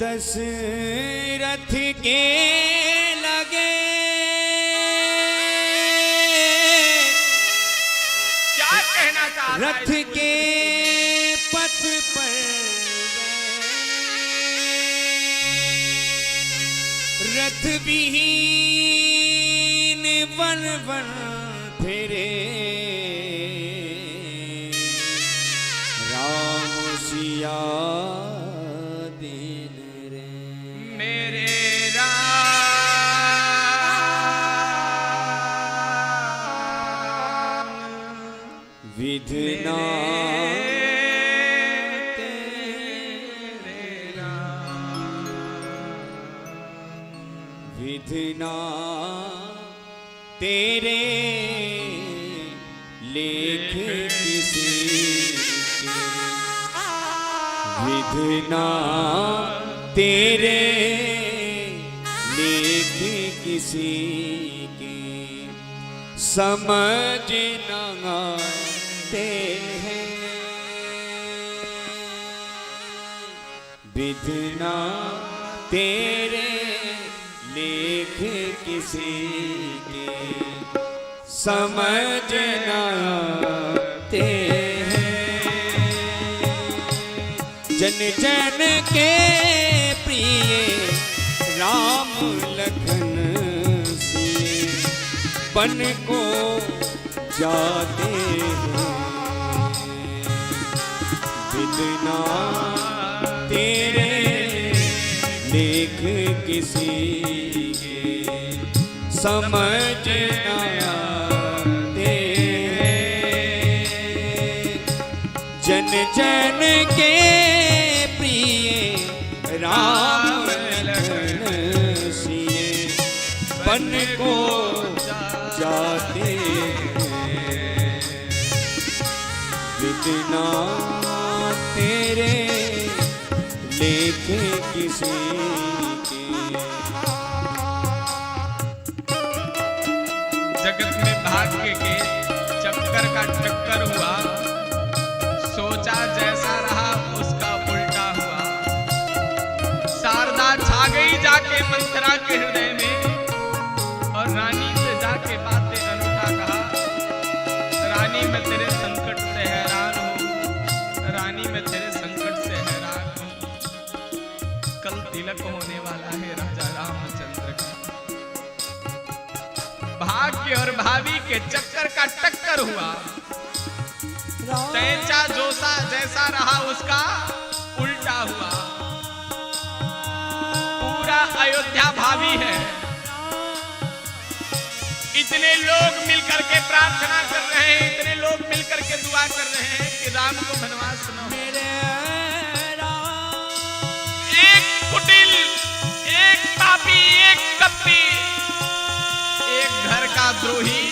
दशरथ के लगे क्या कहना चाहता है? रथ के पथ पर रथ विहीन वन वन फिरे राम सिया दिन रे मेरे राम विधना विधना तेरे लेख किसी के विधना तेरे लेख किसी के समझ न आते हैं विधना तेरे लेख किसी के समझ न आते हैं जन जन के प्रिय राम लखन सिए बन को जाते हैं विधना तेरे लेख किसी के समझ न आते जन जन के प्रिय राम लखन सिए बन को जाते विधना तेरे लेख किसी के जगत में भाग्य के चक्कर का टक्कर हुआ, सोचा जैसा रहा उसका उल्टा हुआ। शारदा छा गई जाके मंथरा के हृदय में और रानी से जाके बातें अनूठा कहा, रानी मैं तेरे संकट से हैरान हूँ, रानी मैं तेरे संकट से हैरान हूँ। कल तिलक होने वाला है राजा रामचंद्र का, भाग्य और भाभी के चक्कर का टक्कर हुआ। तैचा जोसा जैसा रहा उसका उल्टा हुआ। पूरा अयोध्या भावी है, इतने लोग मिलकर के प्रार्थना कर रहे हैं, इतने लोग मिलकर के दुआ कर रहे हैं कि राम को वनवास न हो। एक कुटिल, एक पापी, एक कपटी, एक घर का द्रोही,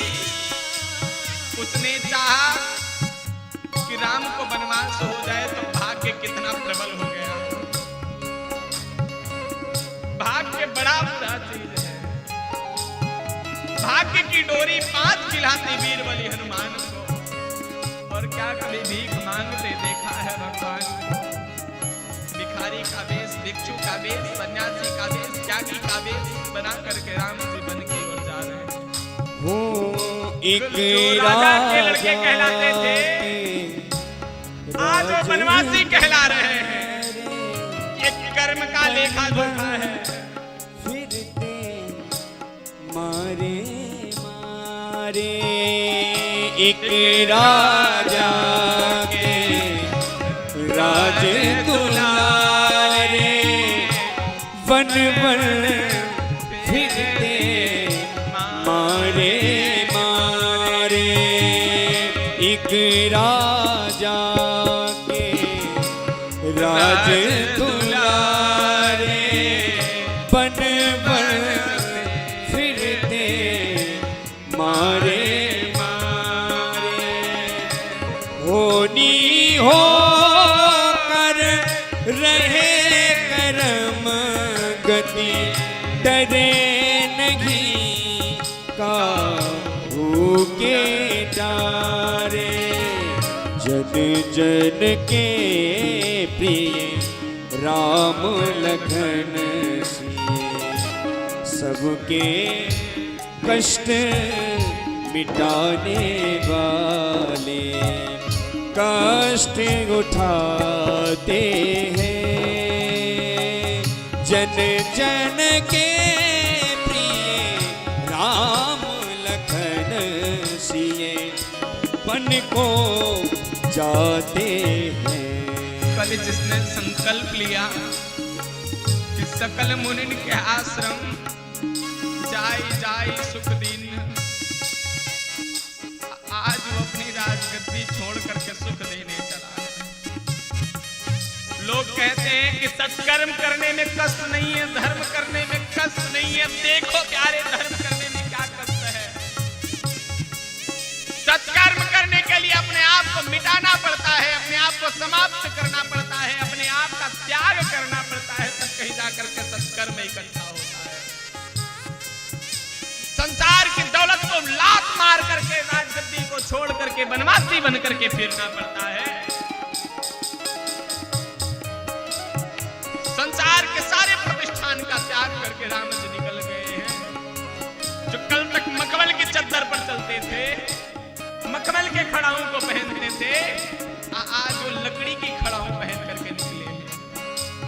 उसने चाहा कि राम को वनवास हो जाए तो भाग्य कितना प्रबल हो गया। भाग्य बड़ा बुरा चीज है। भाग्य की डोरी 5 खिलाती वीर बलि हनुमान को, और क्या कभी भीख मांगते देखा है भगवान को। भिखारी का वेश, भिक्षु का वेश, सन्यासी का वेश, त्यागी का वेश बना करके राम जी बन की ओर जा रहे हैं। वो एक राजा के लड़के कहलाते थे, आज वो वनवासी कहला रहे हैं। ये कर्म का लेखा जोखा है। फिरते मारे मारे एक राजा के राज दुलारे वन वन फिरते मारे मारे एक राजा के राज दुलारे बन बन फिरते मारे मारे होनी हो कर रहे करम गति डरे नहीं काहू के डारे जन जन के प्रिय राम लखन सिए, सबके कष्ट मिटाने वाले, कष्ट उठाते हैं जन जन के प्रिय राम लखन सिए, बन को जाते हैं। कल जिसने संकल्प लिया कि सकल मुनिन के आश्रम जाई जाई सुख दीन, आज वो अपनी राजगद्दी छोड़ करके सुख देने चला है। लोग कहते हैं कि सत्कर्म करने में कष्ट नहीं है, धर्म करने में कष्ट नहीं है। देखो प्यारे, धर्म करने में क्या कष्ट है। सत्कर्म करने के लिए अपने आप को मिटाना पड़ता है, अपने आप को समाप्त करना पड़ता है, अपने आप का त्याग करना पड़ता है, तब कहीं जाकर के सत्कर्म इकट्ठा होता है। संसार की दौलत को लात मार करके राजगद्दी को छोड़ करके वनवासी बन करके फिरना पड़ता है। संसार के सारे प्रतिष्ठान का त्याग करके राम जी निकल गए हैं। जो कल तक मखमल की चद्दर पर चलते थे, मखमल के खड़ाओं को पहनते थे,